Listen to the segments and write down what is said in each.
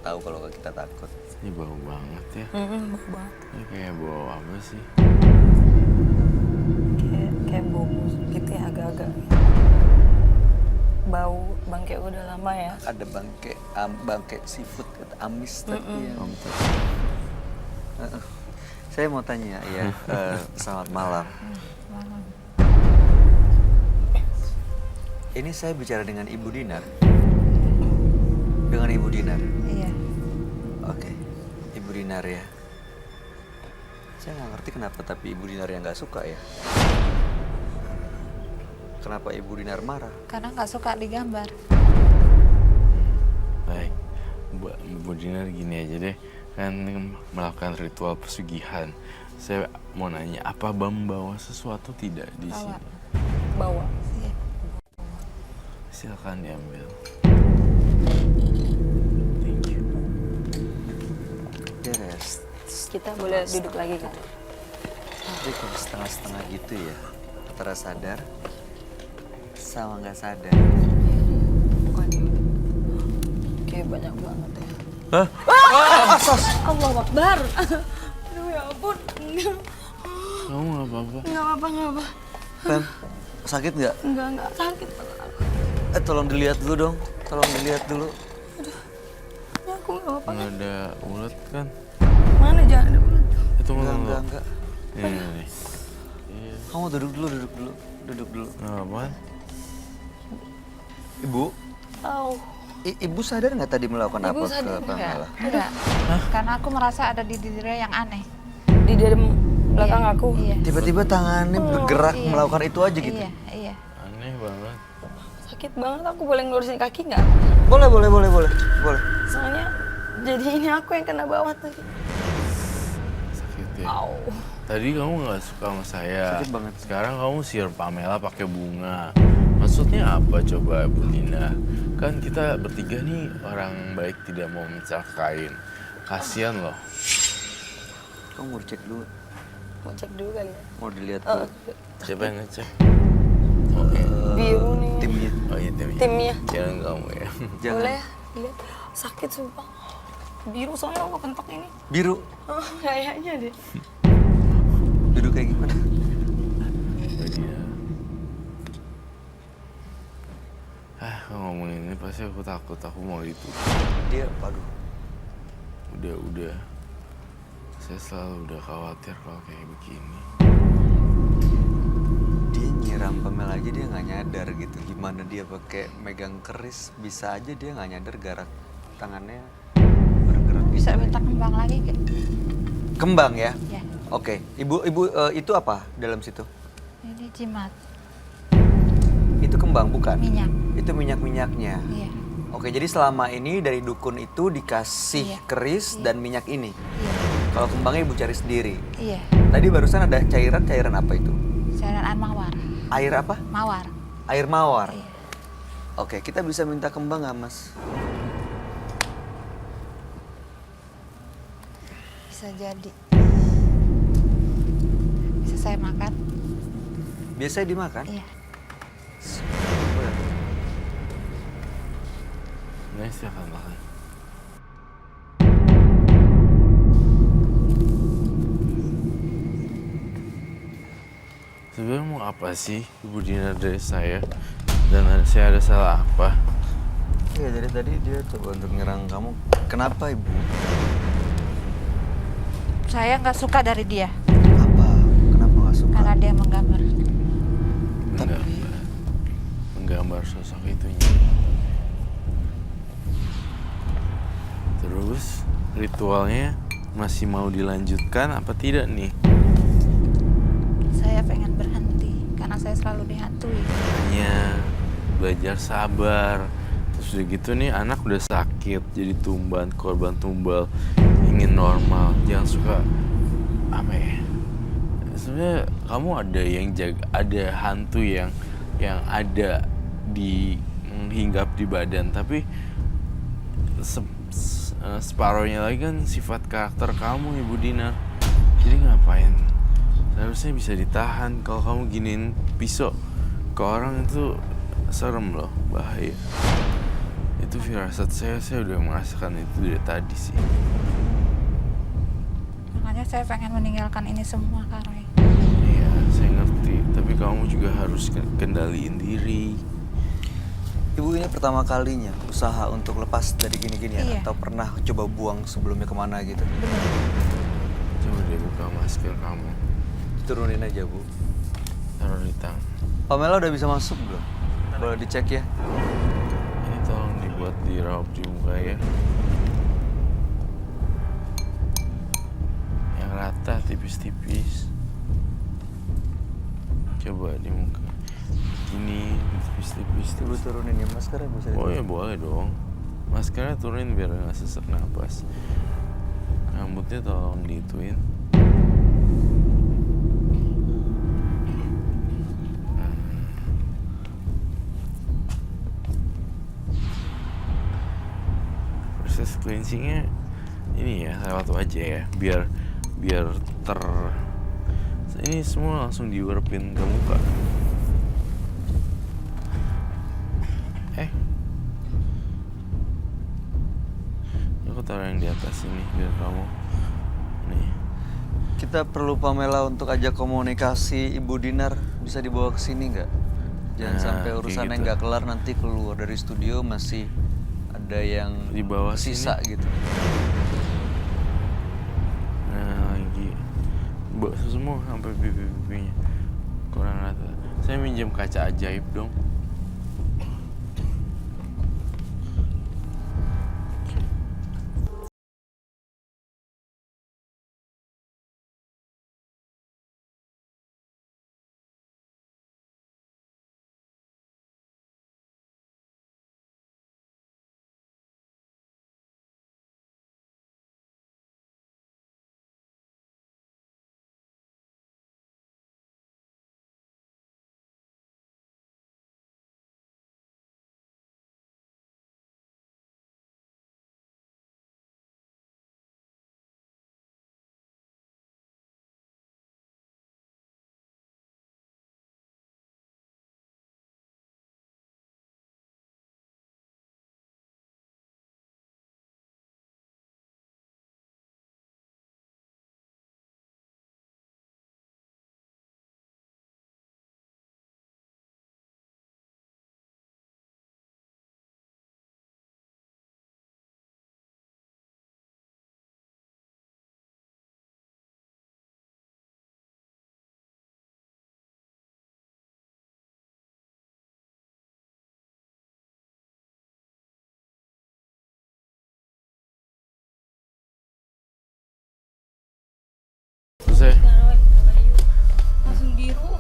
tahu kalau kita takut. Ini bau banget ya. Bau banget. Ini kayak bau apa sih? Kayak bau gitu ya, agak-agak. Bau bangke udah lama ya. Ada bangke seafood, amis tadi ya. Saya mau tanya ya, selamat malam. Malam. Ini saya bicara dengan Ibu Dinar. Dengan Ibu Dinar. Iya. Oke, Ibu Dinar ya. Saya nggak ngerti kenapa tapi Ibu Dinar yang nggak suka ya. Kenapa Ibu Dinar marah? Karena nggak suka digambar. Baik, Bu Dinar gini aja deh. Kan melakukan ritual pesugihan. Saya mau nanya, apa membawa sesuatu tidak di Bawa. sini? Bawa. Iya. Silakan diambil. Thank you. Yes. Kita boleh duduk lagi kan? Jadi kalau setengah-setengah gitu ya, antara sadar sama nggak sadar. Waduh. Kayak banyak banget ya. Hah? Allah Akbar. Aduh ya ampun. Kamu nggak apa-apa? Nggak apa-apa. Pem, sakit nggak? Enggak sakit. Tolong dilihat dulu dong. Tolong dilihat dulu. Ya aku nggak apa-apa. Nggak ada ulet kan? Mana jangan ada ulet. Itu Enggak. Ini nih. Iya. Kamu duduk dulu. Nggak apa-apaan? Ibu, Tahu. Ibu sadar nggak tadi melakukan Ibu apa sadar ke nggak? Pamela? Enggak. Karena aku merasa ada di diri dia yang aneh. Di dalam belakang Iya, aku. Iya. Tiba-tiba tangannya bergerak Iya. melakukan itu aja gitu. Iya. Aneh banget. Sakit banget, aku boleh ngelurusin kaki nggak? Boleh. Soalnya jadi ini aku yang kena bawah tadi. Sakit ya. Au. Tadi kamu nggak suka sama saya. Sakit banget. Sekarang kamu siur Pamela pakai bunga. Maksudnya apa coba, Bu Dina? Kan kita bertiga nih orang baik, tidak mau mencelakain. Kasian loh. Kamu mau cek dulu, Mau cek dulu kali ya. mau dilihat Oh, dulu. Siapa yang ngecek? Oke. biru nih. Timnya. Oh iya, timnya. Timnya. Jangan kamu ya. Jangan. Boleh ya? Lihat. Sakit sumpah. Biru soalnya aku kepentok ini. Biru. Oh, kayaknya deh. Duduk kayak gimana? Bu Dina. Kalau ngomongin ini pasti aku takut. Aku mau itu. Dia, waduh. Udah. Saya selalu udah khawatir kalau kayak begini. Dia nyiram Pamela aja dia nggak nyadar gitu. Gimana dia pakai megang keris, bisa aja dia nggak nyadar gerak tangannya bergerak. Bisa minta kembang lagi nggak? Kembang ya? Ya. Oke, ibu itu apa dalam situ? Ini jimat. Itu kembang bukan? Minyak. Itu minyak-minyaknya. Iya. Oke, jadi selama ini dari dukun itu dikasih Iya. keris Iya. dan minyak ini. Iya. Kalau kembangnya ibu cari sendiri. Iya. Tadi barusan ada cairan apa itu? Cairan air mawar. Air apa? Mawar. Air mawar. Iya. Oke, kita bisa minta kembang nggak, Mas? Bisa jadi. Bisa saya makan? Biasanya dimakan? Iya. Boleh. Nah, silakan makan. Sebenarnya mau apa sih Ibu Dina dari saya? Dan saya ada salah apa? Iya, dari tadi dia coba untuk nyerang kamu. Kenapa, Ibu? Saya nggak suka dari dia Apa? Kenapa nggak suka? karena dia menggambar. Menggambar sosok itunya. Terus ritualnya masih mau dilanjutkan apa tidak nih? Saya pengen berhenti karena saya selalu dihantui. Hanya belajar sabar. Terus udah gitu nih anak udah sakit jadi korban tumbal, ingin normal. Jangan suka apa ya? Sebenarnya kamu ada yang jaga, ada hantu yang ada di hinggap di badan, tapi separohnya lagi kan sifat karakter kamu, Ibu Dinar. Jadi ngapain? Seharusnya bisa ditahan. Kalau kamu giniin pisau ke orang itu serem loh, bahaya. itu firasat saya udah merasakan itu dari tadi sih. Makanya saya pengen meninggalkan ini semua, Kak Roy. Iya, saya ngerti. Tapi kamu juga harus kendaliin diri. Ibu ini pertama kalinya usaha untuk lepas dari gini-ginian Iya. atau pernah coba buang sebelumnya kemana gitu? Coba deh buka masker kamu. Turunin aja, Bu. Taruh di tangan. Pamela udah bisa masuk belum? Boleh dicek ya. Ini tolong dibuat diraup di muka ya. Yang rata tipis-tipis. Coba di muka. Ini tipis-tipis. Ibu turunin ya maskernya, Bu. Oh ya boleh dong. Maskernya turunin biar nggak sesak napas. Rambutnya tolong diituin. Proses cleansingnya ini ya lewat wajah ya, biar ini semua langsung diwerpin ke muka. Aku taruh yang di atas ini biar kamu nih. Kita perlu Pamela untuk ajak komunikasi Ibu Dinar. Bisa dibawa ke sini nggak? Jangan Nah, sampai kayak urusannya gitu. nggak kelar nanti keluar dari studio masih ada yang Di bawah sisa sini. gitu. Nah lagi semua sampai pipi-pipinya kurang rata. Saya minjem kaca ajaib dong. Selesai. Langsung biru.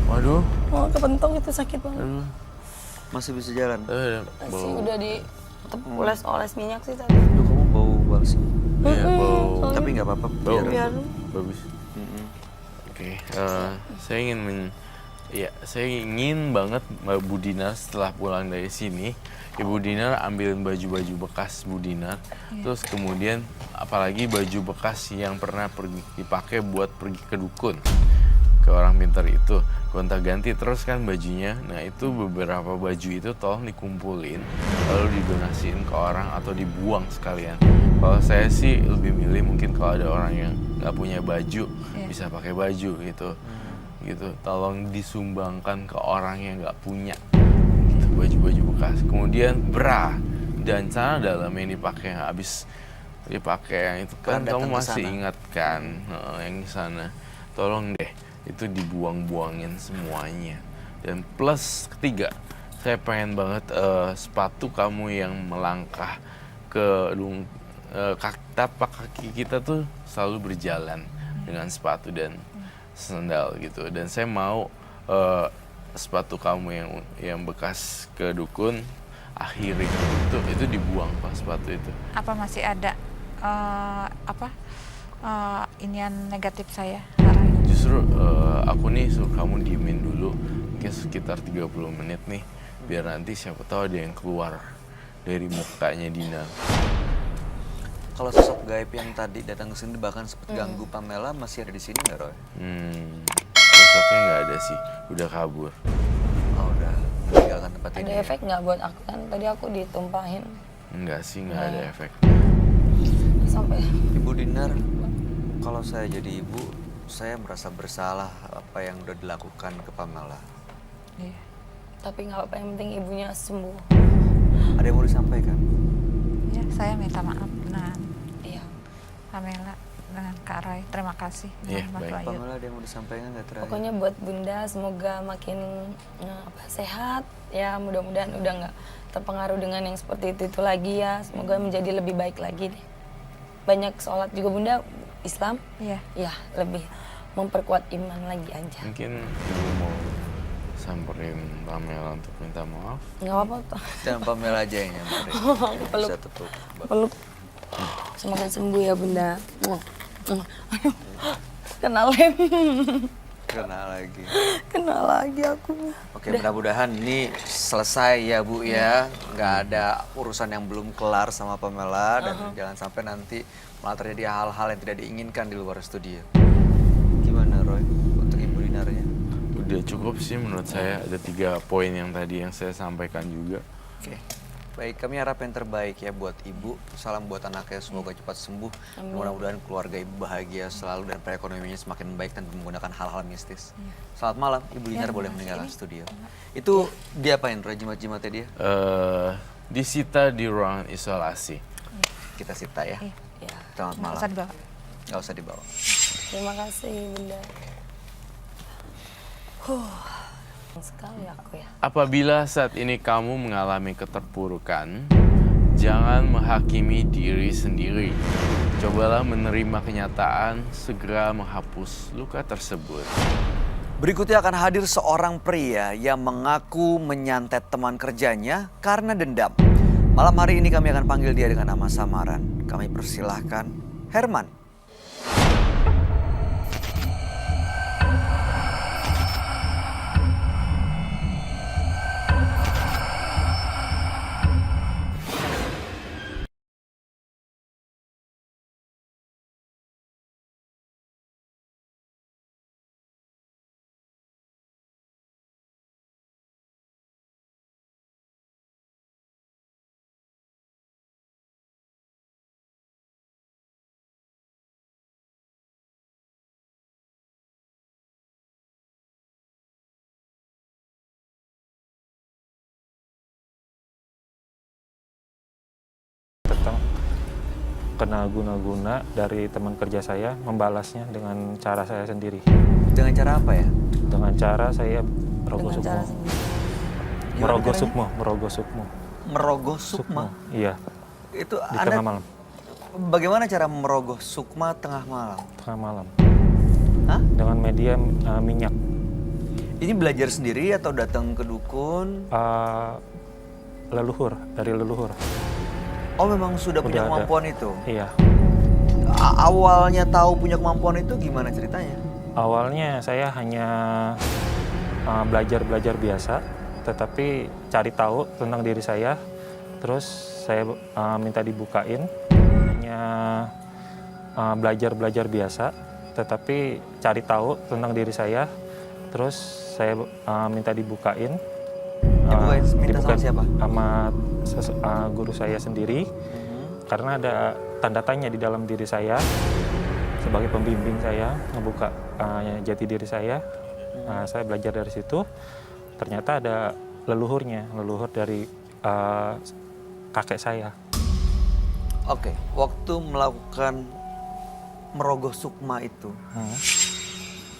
Waduh. Oh, kepentok itu sakit banget. Aduh. Masih bisa jalan. Masih udah oles minyak sih tadi. Duh, kamu bau balsam. Iya, bau. Tapi nggak apa-apa. Bau. Biar Bagus. Oke, saya ingin banget Mbak Bu Dinar setelah pulang dari sini, Ibu Dinar ambilin baju-baju bekas Bu Dinar, terus kemudian apalagi baju bekas yang pernah dipakai buat pergi ke dukun, ke orang pintar itu, gonta-ganti terus kan bajunya. Nah itu beberapa baju itu tolong dikumpulin, lalu didonasiin ke orang atau dibuang sekalian. Kalau saya sih lebih milih mungkin kalau ada orang yang nggak punya baju, bisa pakai baju gitu. Tolong disumbangkan ke orang yang nggak punya gitu, baju-baju bekas. Kemudian bra dan celana dalam yang dipakai habis dipakai yang itu kan Datang kamu ke masih sana. ingat kan, yang di sana tolong deh itu dibuang-buangin semuanya. Dan plus ketiga, saya pengen banget sepatu kamu yang melangkah ke tapak kaki kita tuh selalu berjalan dengan sepatu dan sandal gitu. Dan saya mau sepatu kamu yang bekas ke dukun akhiri itu dibuang pas sepatu itu. Apa masih ada inian negatif saya, Kak Roy? Justru aku nih suruh kamu diemin dulu mungkin sekitar 30 menit nih, biar nanti siapa tahu ada yang keluar dari mukanya Dina. Kalau sosok gaib yang tadi datang ke sini bahkan sempat ganggu Pamela masih ada di sini nggak, Roy? Besoknya nggak ada sih, udah kabur. Oh, udah meninggalkan tempat tempat Ada ini. Ya? efek nggak buat aku kan? Tadi aku ditumpahin Enggak sih, enggak ada efek. sampai Ibu Dinar, kalau saya jadi ibu, saya merasa bersalah apa yang udah dilakukan ke Pamela. Iya. tapi nggak apa-apa, yang penting ibunya sembuh. Ada yang mau disampaikan? Ya, saya minta maaf dengan Iya. Pamela, dengan Kak Roy. Terima kasih. Iya, dengan Mas baik. Wahyu. Pamela ada yang mau disampaikan nggak terakhir? Pokoknya buat Bunda semoga makin sehat ya, mudah-mudahan udah nggak terpengaruh dengan yang seperti itu lagi ya. Semoga menjadi lebih baik lagi deh. Banyak sholat juga Bunda, Islam Iya. ya, lebih memperkuat iman lagi aja. Mungkin ibu mau samperin Pamela untuk minta maaf. Nggak apa-apa toh. Dan Pamela aja yang nyamperin. Aku peluk. Bisa tepuk. Peluk. Semoga sembuh ya Bunda. Aduh, kena lem. Kena lagi. Kena lagi aku. Oke, mudah-mudahan ini selesai ya Bu ya. Nggak ada urusan yang belum kelar sama Pamela dan jangan sampai nanti malah terjadi hal-hal yang tidak diinginkan di luar studio. Gimana Roy untuk Ibu Dinarnya? Udah cukup sih menurut saya, ada 3 poin yang tadi yang saya sampaikan juga. Oke. Baik, kami harap yang terbaik ya buat Ibu. Salam buat anaknya, semoga cepat sembuh. Mudah-mudahan keluarga Ibu bahagia selalu dan perekonomiannya semakin baik tanpa menggunakan hal-hal mistis. Selamat malam, Ibu Dinar boleh meninggalkan studio. Itu dia apain, Roy, jimat-jimatnya dia? Disita di ruangan isolasi. Kita sita ya. Ya, Selamat Nggak malam. usah dibawa. Nggak usah dibawa. terima kasih Bunda. Sekali aku ya. Apabila saat ini kamu mengalami keterpurukan, jangan menghakimi diri sendiri. Cobalah menerima kenyataan, segera menghapus luka tersebut. Berikutnya akan hadir seorang pria yang mengaku menyantet teman kerjanya karena dendam. Malam hari ini kami akan panggil dia dengan nama samaran. Kami persilahkan Herman. Tentang kena guna-guna dari teman kerja saya, membalasnya dengan cara saya sendiri. Dengan cara apa ya? Dengan cara saya merogoh Dengan sukmo. cara sendiri. Merogoh caranya? sukmo, merogoh sukmo. Merogoh sukma. Iya, Itu di tengah malam. bagaimana cara merogoh sukma tengah malam? Tengah malam. Hah? Dengan media minyak. Ini belajar sendiri atau datang ke dukun? Leluhur, dari leluhur. Oh memang sudah punya Udah ada. kemampuan itu? Iya. Awalnya tahu punya kemampuan itu gimana ceritanya? Awalnya saya hanya belajar-belajar biasa, tetapi cari tahu tentang diri saya, terus saya minta dibukain. Hanya belajar-belajar biasa, tetapi cari tahu tentang diri saya, terus saya minta dibukain. Minta sama siapa? Sama guru saya sendiri, karena ada tanda tanya di dalam diri saya. Sebagai pembimbing saya ngebuka jati diri saya. Saya belajar dari situ. Ternyata ada leluhurnya, leluhur dari kakek saya. Oke, waktu melakukan merogoh sukma itu,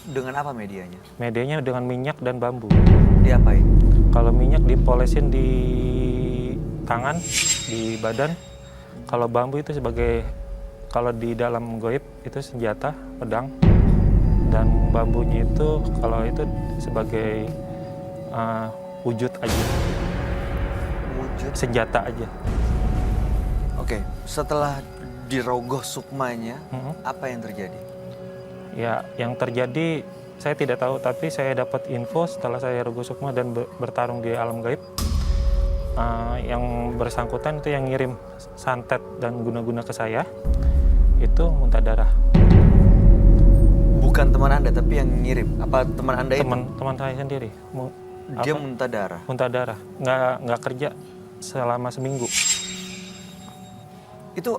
dengan apa medianya? Medianya dengan minyak dan bambu. Diapain? Kalau minyak dipolesin di tangan, di badan. Kalau bambu itu sebagai, kalau di dalam goib itu senjata, pedang. Dan bambunya itu, kalau itu sebagai wujud aja, Wujud. senjata aja. Oke, setelah dirogoh sukmanya, Mhm. apa yang terjadi? Ya, yang terjadi saya tidak tahu, tapi saya dapat info setelah saya rogoh sukma dan bertarung di alam gaib. Yang bersangkutan itu yang ngirim santet dan guna-guna ke saya, itu muntah darah. Bukan teman Anda, tapi yang ngirim. Apa teman Anda itu? Teman saya sendiri. Dia muntah darah. muntah darah, nggak kerja selama seminggu. Itu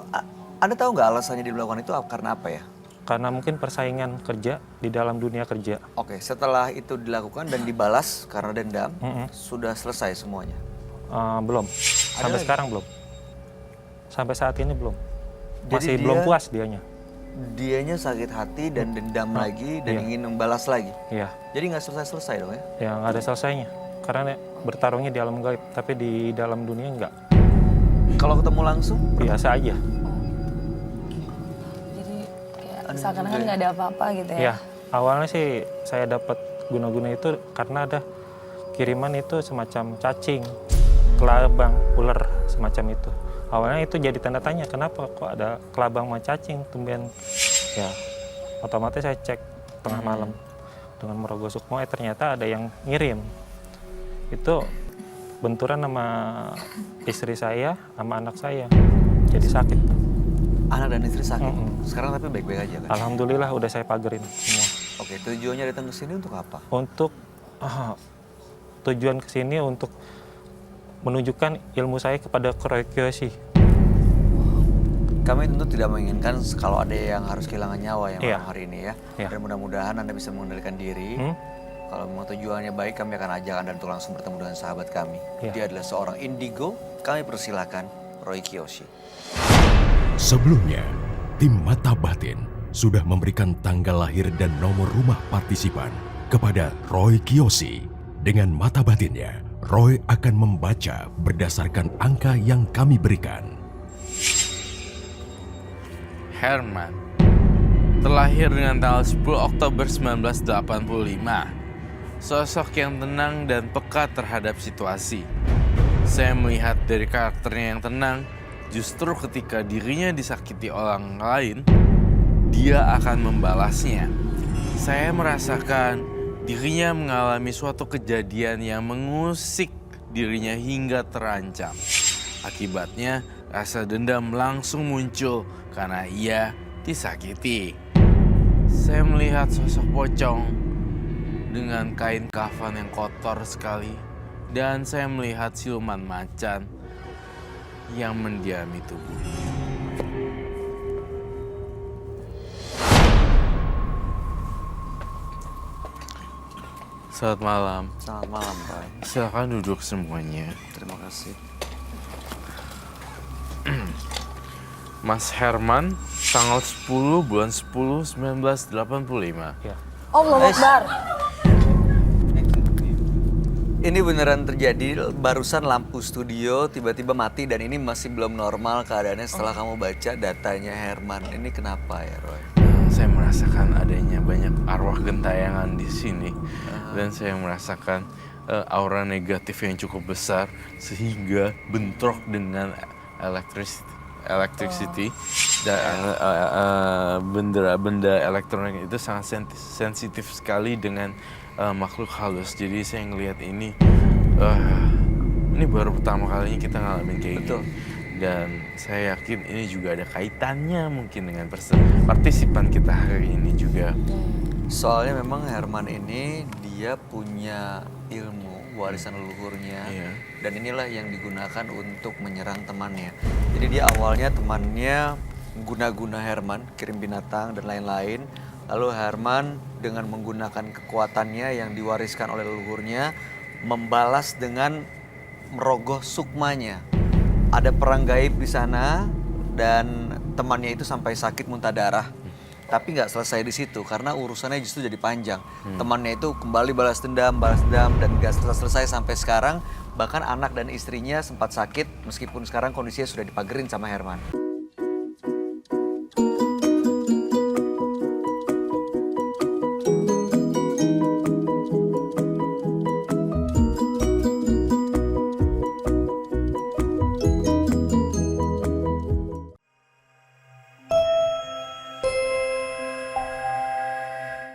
Anda tahu nggak alasannya dia melakukan itu karena apa ya? Karena mungkin persaingan kerja di dalam dunia kerja. Oke, setelah itu dilakukan dan dibalas karena dendam, Mm-mm. sudah selesai semuanya. Belum, sampai lagi? sekarang belum. Sampai saat ini belum. Jadi Masih dia- belum puas dianya. Dianya sakit hati dan dendam lagi dan iya. ingin membalas lagi. Iya, Jadi nggak selesai-selesai dong ya? ya nggak ada selesainya. Karena bertarungnya di alam gaib, tapi di dalam dunia nggak. Kalau ketemu langsung, Biasa aja. Jadi kayak seakan-akan nggak ada apa-apa gitu ya. Ya, awalnya sih saya dapat guna-guna itu karena ada kiriman itu semacam cacing, kelabang, ular semacam itu. Awalnya itu jadi tanda tanya, kenapa kok ada kelabang sama cacing tumben. Ya, otomatis saya cek tengah malam dengan merogoh sukmo, ternyata ada yang ngirim. Itu benturan sama istri saya sama anak saya. Jadi sakit. anak dan istri sakit. Mm-mm. Sekarang tapi baik-baik aja kan? Alhamdulillah udah saya pagerin semua. Oke, tujuannya datang ke sini untuk apa? Untuk tujuan kesini untuk menunjukkan ilmu saya kepada Roy Kiyoshi. Kami tentu tidak menginginkan kalau ada yang harus kehilangan nyawa yang Iya. malam hari ini ya. Iya. Dan mudah-mudahan Anda bisa mengendalikan diri. Kalau memang tujuannya baik, kami akan ajak Anda untuk langsung bertemu dengan sahabat kami. Iya. Dia adalah seorang indigo. Kami persilakan Roy Kiyoshi. Sebelumnya, tim Mata Batin sudah memberikan tanggal lahir dan nomor rumah partisipan kepada Roy Kiyoshi. Dengan mata batinnya, Roy akan membaca berdasarkan angka yang kami berikan. Herman terlahir dengan tanggal 10 Oktober 1985. Sosok yang tenang dan peka terhadap situasi. Saya melihat dari karakternya yang tenang, justru ketika dirinya disakiti orang lain, dia akan membalasnya. Saya merasakan dirinya mengalami suatu kejadian yang mengusik dirinya hingga terancam. Akibatnya, rasa dendam langsung muncul karena ia disakiti. Saya melihat sosok pocong dengan kain kafan yang kotor sekali, dan saya melihat siluman macan yang mendiami tubuhnya. Selamat malam. Selamat malam, Roy. Silakan duduk semuanya. Terima kasih. Mas Herman, tanggal 10 bulan 10 1985. Ya. Allah Akbar. Ini beneran terjadi, barusan lampu studio tiba-tiba mati dan ini masih belum normal keadaannya setelah kamu baca datanya Herman. Ini kenapa ya, Roy? Saya merasakan adanya banyak arwah gentayangan di sini dan saya merasakan aura negatif yang cukup besar sehingga bentrok dengan electricity dan benda-benda elektronik itu sangat sensitif sekali dengan makhluk halus. Jadi saya ngelihat ini baru pertama kalinya kita ngalamin kayak Betul. gini. Dan saya yakin ini juga ada kaitannya mungkin dengan partisipan kita hari ini juga. Soalnya memang Herman ini dia punya ilmu warisan leluhurnya. Iya. Dan inilah yang digunakan untuk menyerang temannya. Jadi dia awalnya temannya guna-guna Herman, kirim binatang dan lain-lain. Lalu Herman dengan menggunakan kekuatannya yang diwariskan oleh leluhurnya membalas dengan merogoh sukmanya. Ada perang gaib di sana dan temannya itu sampai sakit muntah darah. Tapi nggak selesai di situ karena urusannya justru jadi panjang. Temannya itu kembali balas dendam dan nggak selesai sampai sekarang. Bahkan anak dan istrinya sempat sakit meskipun sekarang kondisinya sudah dipagerin sama Herman.